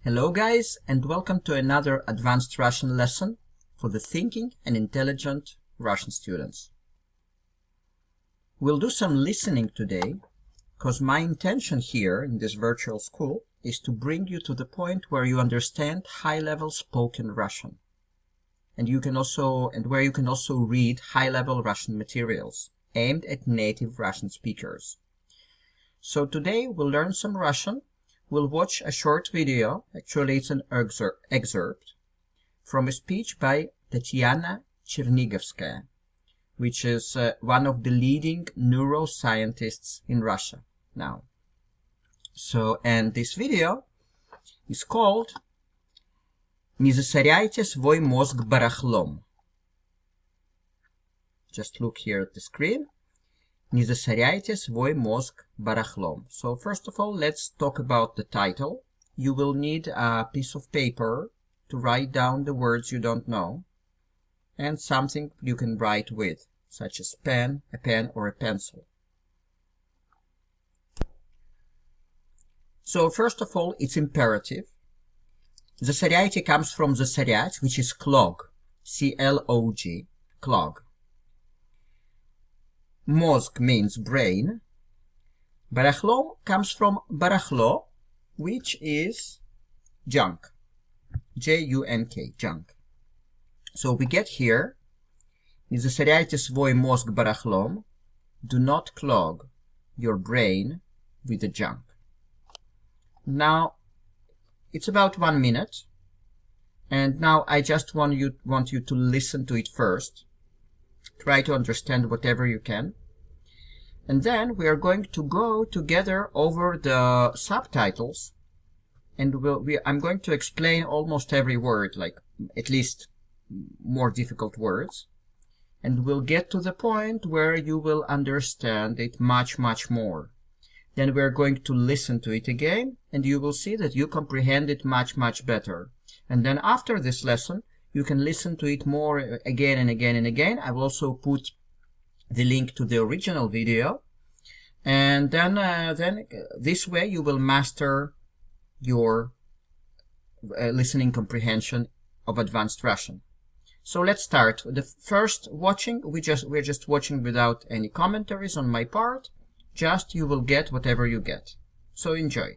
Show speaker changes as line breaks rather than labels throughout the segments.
Hello guys, and welcome to another advanced Russian lesson for the thinking and intelligent Russian students. We'll do some listening today, because my intention here in this virtual school is to bring you to the point where you understand high-level spoken Russian, and where you can also read high-level Russian materials aimed at native Russian speakers. So today we'll learn some Russian. We'll watch a short video, actually it's an excerpt, from a speech by Tatiana Chernigovskaya, which is one of the leading neuroscientists in Russia now. And this video is called Засоряйте свой мозг барахлом. Just look here at the screen. Засоряйте свой мозг барахлом. So first of all, let's talk about the title. You will need a piece of paper to write down the words you don't know, and something you can write with, such as a pen or a pencil. So first of all, it's imperative. Засоряйте comes from засорять, which is clog, C-L-O-G, clog. Mozg means brain. Барахлом comes from барахло, which is junk. J-U-N-K, junk. So we get here, не засоряйте свой мозг барахлом, do not clog your brain with the junk. Now, it's about 1 minute, and now I just want you to listen to it first. Try to understand whatever you can. And then we are going to go together over the subtitles, and I'm going to explain almost every word, like at least more difficult words. And we'll get to the point where you will understand it much, much more. Then we're going to listen to it again, and you will see that you comprehend it much, much better. And then after this lesson, you can listen to it more again and again and again. I will also put the link to the original video. And then this way you will master your listening comprehension of advanced Russian. So let's start. The first watching, we're just watching without any commentaries on my part. Just you will get whatever you get. So enjoy.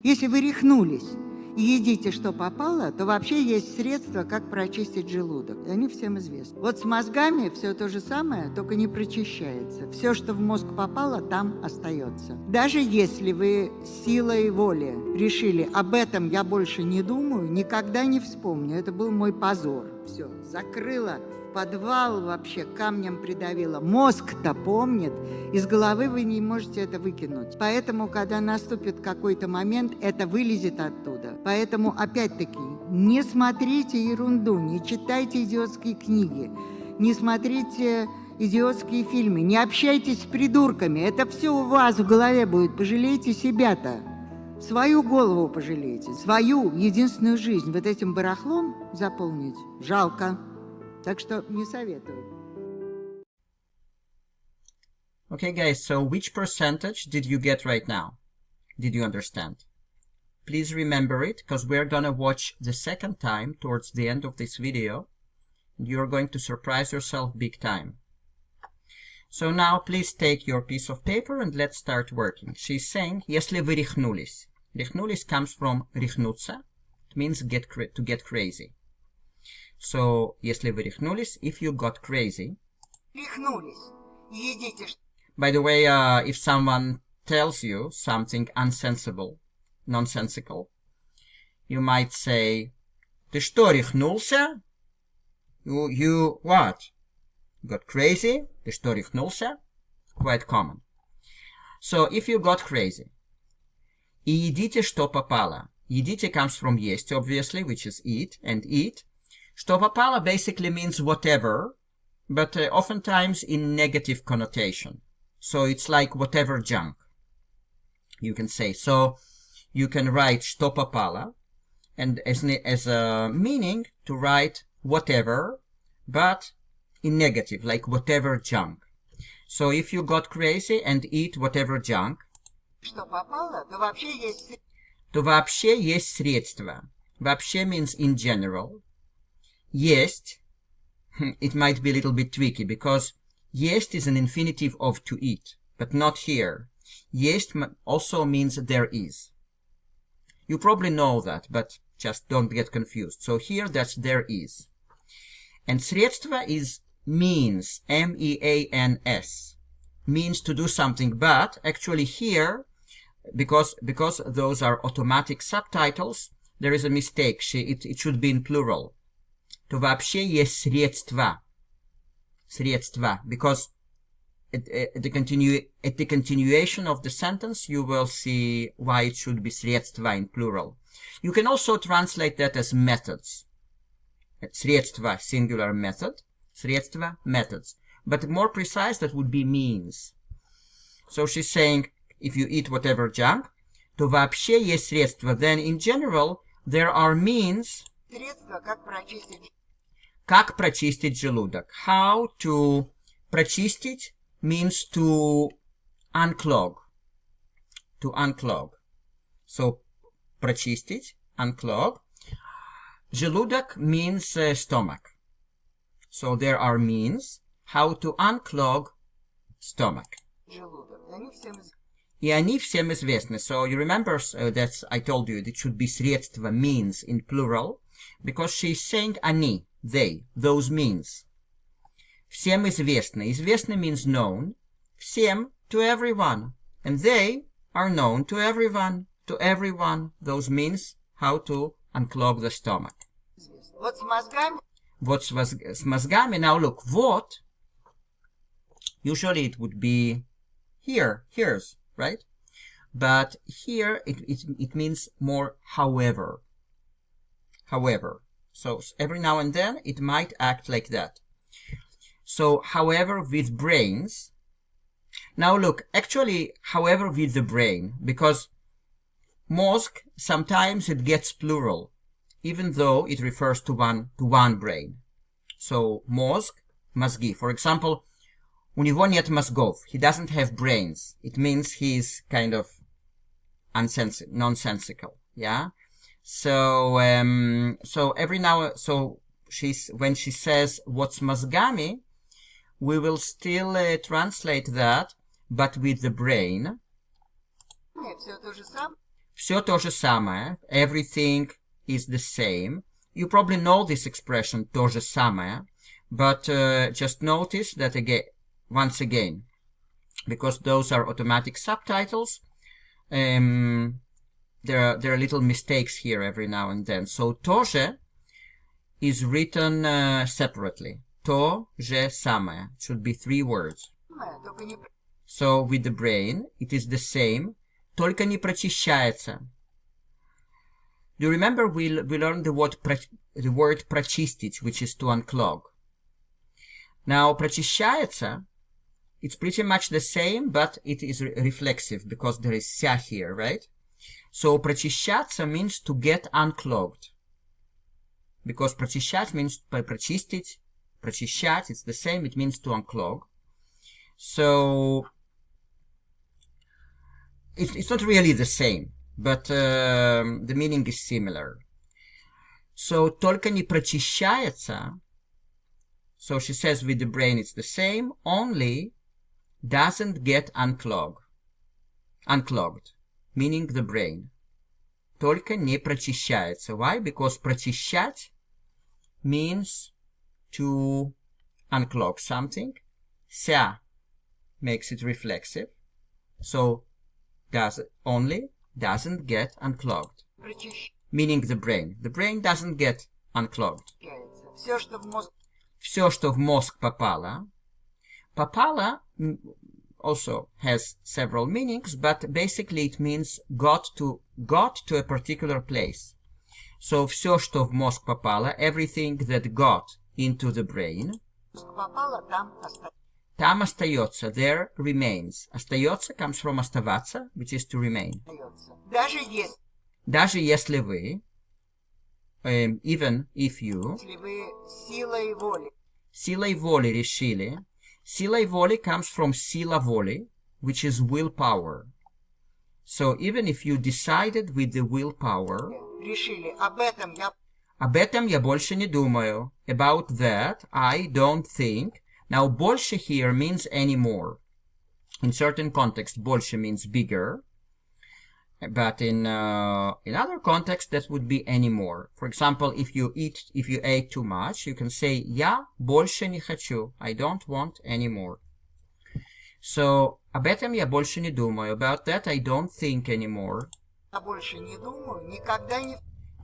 Если вы рехнулись и едите, что попало, то вообще есть средства, как прочистить желудок. И они всем известны. Вот с мозгами все то же самое, только не прочищается. Все, что в мозг попало, там остается. Даже если вы силой воли решили, об этом я больше не думаю, никогда не вспомню. Это был мой позор. Все, закрыла. Подвал вообще камнем придавило. Мозг-то помнит, из головы вы не можете это выкинуть. Поэтому, когда наступит какой-то момент, это вылезет оттуда. Поэтому, опять-таки, не смотрите ерунду, не читайте идиотские книги, не смотрите идиотские фильмы, не общайтесь с придурками. Это все у вас в голове будет. Пожалейте себя-то. Свою голову пожалейте, свою единственную жизнь вот этим барахлом заполнить жалко. Так что не советую.
Okay guys, so which percentage did you get right now? Did you understand? Please remember it, because we're gonna watch the second time towards the end of this video, and you're going to surprise yourself big time. So now please take your piece of paper and let's start working. She's saying, если вы рехнулись. Рехнулись comes from рехнуться. It means to get crazy. So, если вы рехнулись, if you got crazy.
Рехнулись. Едите.
By the way, if someone tells you something nonsensical, you might say, ты что, рехнулся? You what? Got crazy? Ты что, рехнулся? Quite common. So, if you got crazy. И едите, что попало. Едите comes from есть, obviously, which is eat, and eat. Что попало basically means whatever, but oftentimes in negative connotation. So it's like whatever junk, you can say. So you can write что попало, and as a meaning to write whatever, but in negative, like whatever junk. So if you got crazy and eat whatever junk,
что попало, то вообще есть...
То вообще есть средства. Вообще means in general. Есть. It might be a little bit tricky because есть is an infinitive of to eat, but not here. Есть also means there is. You probably know that, but just don't get confused. So here that's there is. And средство is means, M-E-A-N-S. Means to do something, but actually here, because those are automatic subtitles, there is a mistake. It should be in plural. То вообще есть средства. Средства. Because at the continuation of the sentence, you will see why it should be средства in plural. You can also translate that as methods. Средства, singular method. Средства, methods. But more precise, that would be means. So she's saying, if you eat whatever junk, то вообще есть средства. Then in general, there are means.
Средства, как прочистить...
Как прочистить желудок. How to прочистить means to unclog. To unclog. So, прочистить, unclog. Желудок means stomach. So, there are means how to unclog stomach.
Желудок.
И они всем известны. So, you remember that I told you it should be средства means in plural because she's saying они. They, those means. Всем известно. Известно means known. Всем, to everyone. And they are known to everyone. To everyone. Those means how to unclog the stomach.
Вот с мозгами.
Вот с мозгами. Now look, вот. Usually it would be here, here's, right? But here it means more however. However. So every now and then it might act like that. So, however, with brains. Now look, actually, however, with the brain, because mozg, sometimes it gets plural, even though it refers to one brain. So, mozg, mozги. For example, у него нет мозгов. He doesn't have brains. It means he's kind of nonsensical. Yeah? So when she says what's mozgami, we will still translate that, but with the brain. Все то же самое. Everything is the same. You probably know this expression, то же самое, but just notice that once again, because those are automatic subtitles, there are little mistakes here every now and then. So, тоже is written separately. То же самое. It should be 3 words. So, with the brain, it is the same, только не прочищается. Do you remember we learned the word прочистить, which is to unclog? Now, прочищается, it's pretty much the same, but it is reflexive, because there is ся here, right? So, прочищаться means to get unclogged. Because прочищать means прочистить, прочищать, it's the same, it means to unclog. So, it's not really the same, but the meaning is similar. So, только не прочищается, so she says with the brain it's the same, only doesn't get unclogged, meaning the brain. Только не прочищается. Why? Because прочищать means to unclog something. Ся makes it reflexive. So, doesn't get unclogged. Meaning the brain. The brain doesn't get unclogged. Все, что в мозг попало. Попало also has several meanings, but basically it means got to a particular place. So, все, что в мозг попало, everything that got into the brain, там остается, there remains. Остается comes from оставаться, which is to remain. Даже если вы, even if you, силой воли решили, силой воли comes from сила воли, which is willpower. So even if you decided with the willpower,
Решили,
об этом я больше не думаю. About that, I don't think. Now, больше here means anymore. In certain context, больше means bigger. But in other contexts, that would be anymore. For example, if you ate too much, you can say, я больше не хочу. I don't want anymore. So, об этом я больше не думаю. About that, I don't think anymore.
Я больше не думаю,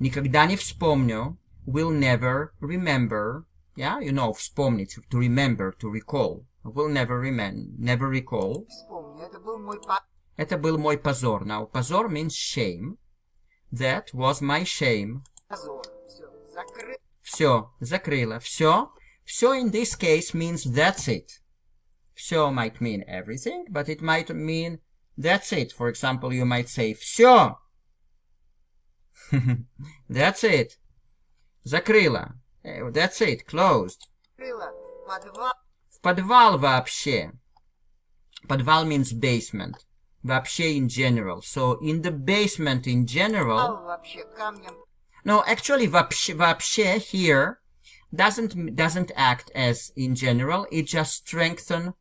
Никогда не вспомню. Will never remember. Yeah, you know, вспомнить, to remember, to recall. Will never recall.
вспомню.
Это был мой позор. Now, позор means shame. That was my shame.
Позор.
Все, закрыла. Все in this case means that's it. Все might mean everything, but it might mean that's it. For example, you might say все. That's it. Закрыла. That's it. Closed. В подвал вообще. Подвал means basement. Вообще in general. So in the basement in general. No, actually вообще here doesn't act as in general. It just strengthens.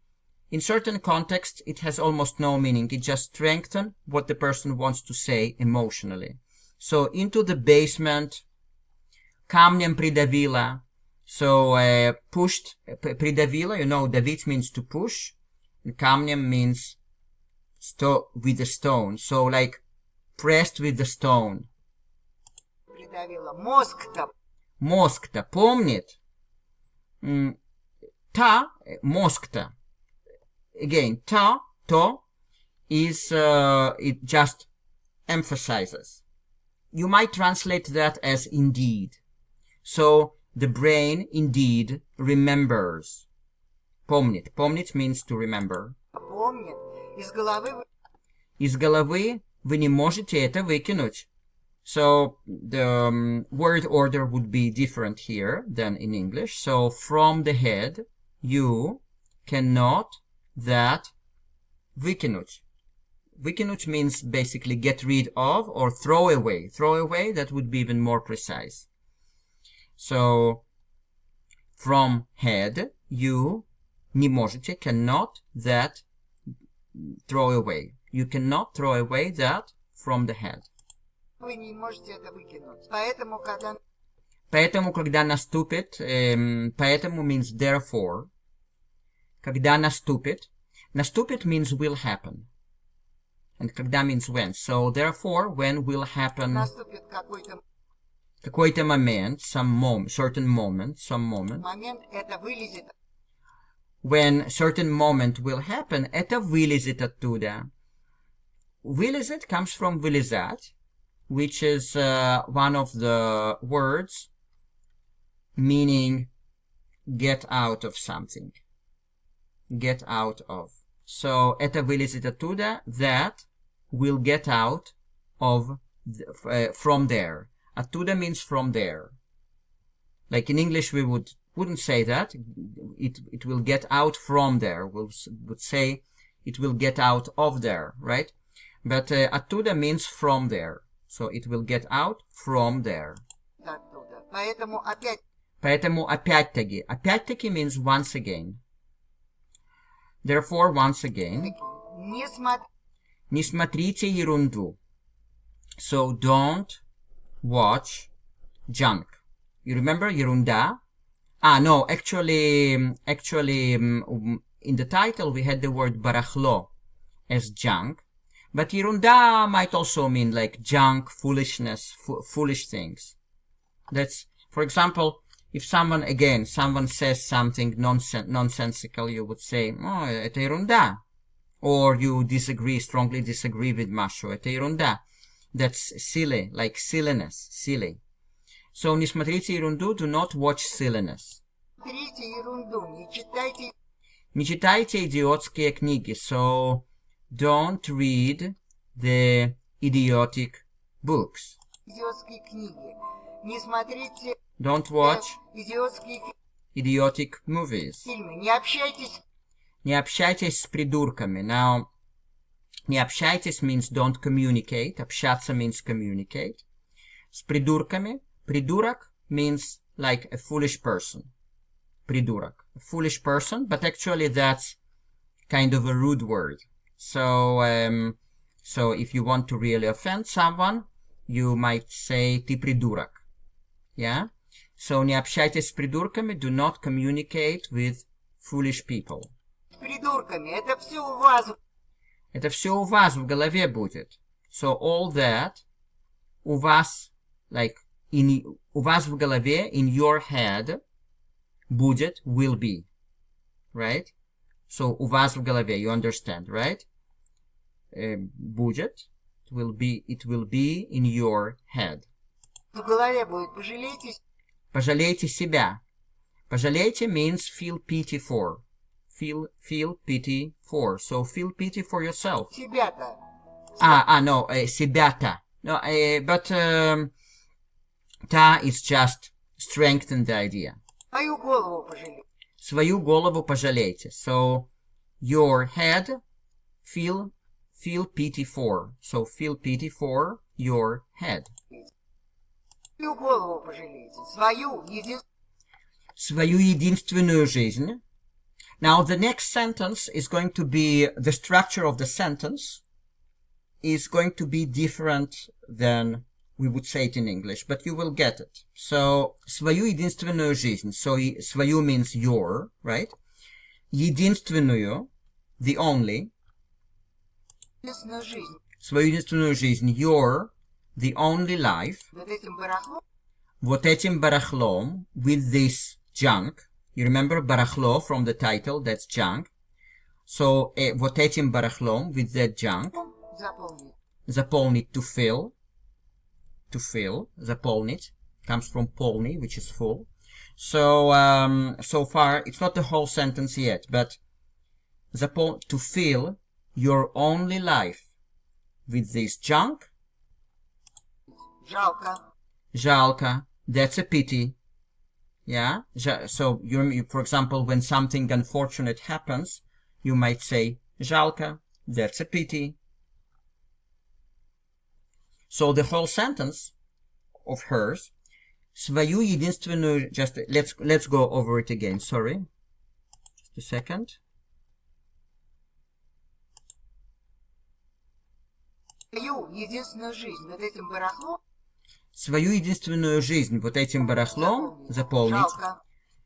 In certain contexts, it has almost no meaning. It just strengthens what the person wants to say emotionally. So into the basement. Камнем придавила. So pushed, придавила, you know, давить means to push. And камнем means with a stone. So like pressed with the stone.
Придавила.
Мозг-то помнит. Мозг-то. Again, то is, it just emphasizes. You might translate that as indeed. So, the brain indeed remembers. Помнит. Помнить means to remember.
Помнит.
Из головы вы не можете это выкинуть. So, the word order would be different here than in English. So, from the head, you cannot that выкинуть. Выкинуть means basically get rid of or throw away. Throw away, that would be even more precise. So, from head, you не можете, cannot that throw away. You cannot throw away that from the head.
Вы не можете это выкинуть.
Поэтому, когда наступит, поэтому means therefore. Когда наступит, наступит means will happen. And когда means when. So, therefore, when will happen
Наступит
какой-то момент, certain moment.
Момент это вылезет.
When certain moment will happen, это вылезет оттуда. Вылезет comes from вылезать, which is one of the words meaning get out of something. Get out of. So, это вылезет оттуда, that will get out of, from there. Оттуда means from there. Like in English, we wouldn't say that. It will get out from there. We would say it will get out of there, right? But оттуда means from there. So it will get out from there. Поэтому опять-таки. Опять-таки means once again. Therefore, once again. Не смотрите ерунду. So don't watch junk. You remember ерунда? No, actually, in the title we had the word барахло as junk. But ерунда might also mean like junk, foolishness, foolish things. That's, for example, if someone says something nonsensical, you would say, oh, это ерунда. Or you strongly disagree with Masho, это ерунда. That's silly, like silliness, silly. So, не смотрите ерунду, do not watch silliness.
Смотрите ерунду,
не читайте идиотские книги. So, don't read the idiotic books.
Идиотские книги. Не смотрите
Don't watch
идиотские
idiotic movies.
фильмы.
Не общайтесь с придурками. Now, Не общайтесь means don't communicate. Общаться means communicate. С придурками. Придурок means like a foolish person. Придурок. A foolish person, but actually that's kind of a rude word. So if you want to really offend someone, you might say ты придурок. Yeah? So не общайтесь с придурками. Do not communicate with foolish people.
С придурками. Это все у вас.
Это все у вас в голове будет. So all that у вас, like, у вас в голове, in your head, будет, will be. Right? So у вас в голове, you understand, right? Будет, it will be in your head.
В голове будет. Пожалейте.
Пожалейте себя. Пожалейте means feel pity for. Feel pity for. So feel pity for yourself.
Себя-то.
No, себя-то. No, but ta is just strengthen the idea.
Свою голову пожалейте.
Свою голову пожалейте. So your head, feel pity for. So feel pity for your head.
Свою голову пожалейте.
Свою единственную жизнь. Now the next sentence is going to be, the structure of the sentence is going to be different than we would say it in English, but you will get it. So, свою единственную жизнь. So, свою means your, right? Единственную, the only. Свою единственную жизнь, your, the only life. Вот этим барахлом, with this junk. You remember барахло from the title, that's junk. So, вот этим барахлом, with that junk. Заполнить, to fill. To fill, заполнить, comes from полный, which is full. So, so far, it's not the whole sentence yet, but to fill your only life with this junk.
Жалко.
Жалко. That's a pity. Yeah? So, for example, when something unfortunate happens, you might say, жалко. That's a pity. So the whole sentence of hers, свою единственную, just, let's go over it again, sorry. Just a second.
Свою единственную жизнь вот этим барахлом.
Свою единственную жизнь вот этим барахлом заполнить.
Жалко.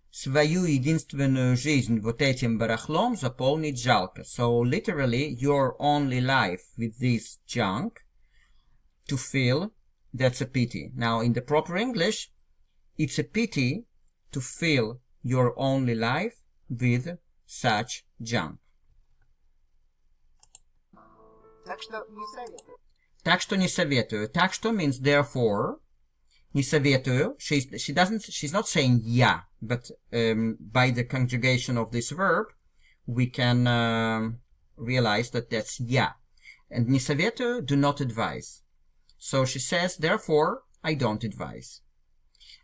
Свою единственную жизнь вот этим барахлом заполнить жалко. So literally, your only life with this junk. To fill, that's a pity. Now, in the proper English, it's a pity to fill your only life with such junk.
Так что не советую.
Так что не советую. Так что means therefore. Не советую. She's not saying я, but by the conjugation of this verb, we can realize that that's я. And не советую, do not advise. So she says, therefore, I don't advise.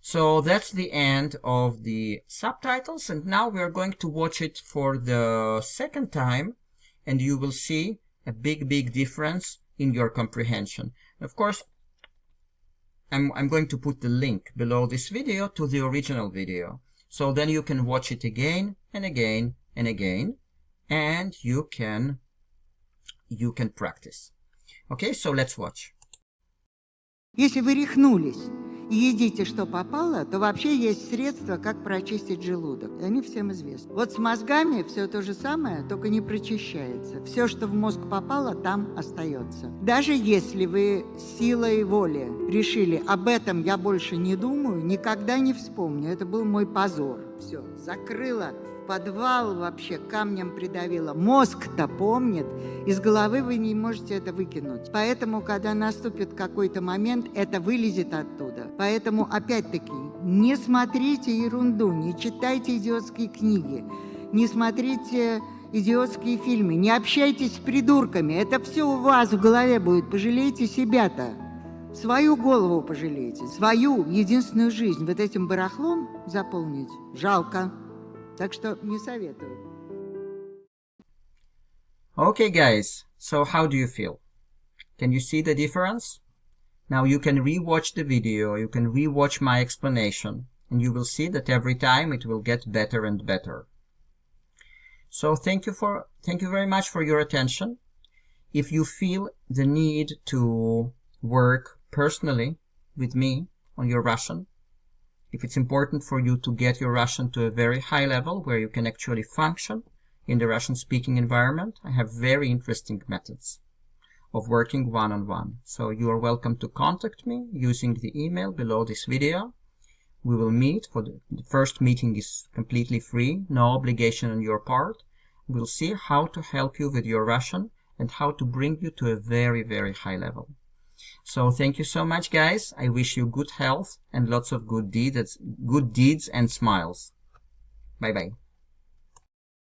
So that's the end of the subtitles, and now we are going to watch it for the second time, and you will see a big difference in your comprehension. Of course, I'm going to put the link below this video to the original video. So then you can watch it again and again and again, and you can practice. Okay, so let's watch.
Если вы рехнулись и едите, что попало, то вообще есть средства, как прочистить желудок. И они всем известны. Вот с мозгами все то же самое, только не прочищается. Все, что в мозг попало, там остается. Даже если вы силой воли решили, об этом я больше не думаю, никогда не вспомню. Это был мой позор. Все, закрыла. Подвал вообще камнем придавило. Мозг-то помнит, из головы вы не можете это выкинуть. Поэтому, когда наступит какой-то момент, это вылезет оттуда. Поэтому, опять-таки, не смотрите ерунду, не читайте идиотские книги, не смотрите идиотские фильмы, не общайтесь с придурками. Это все у вас в голове будет. Пожалейте себя-то. Свою голову пожалейте. Свою единственную жизнь вот этим барахлом заполнить жалко. Так что не советую.
Okay, guys. So how do you feel? Can you see the difference? Now you can re-watch the video, you can re-watch my explanation, and you will see that every time it will get better and better. So thank you very much for your attention. If you feel the need to work personally with me on your Russian, if it's important for you to get your Russian to a very high level where you can actually function in the Russian-speaking environment, I have very interesting methods of working one-on-one. So you are welcome to contact me using the email below this video. We will meet. The first meeting is completely free, no obligation on your part. We'll see how to help you with your Russian and how to bring you to a very, very high level. So thank you so much, guys. I wish you good health and lots of good deeds and smiles. Bye-bye.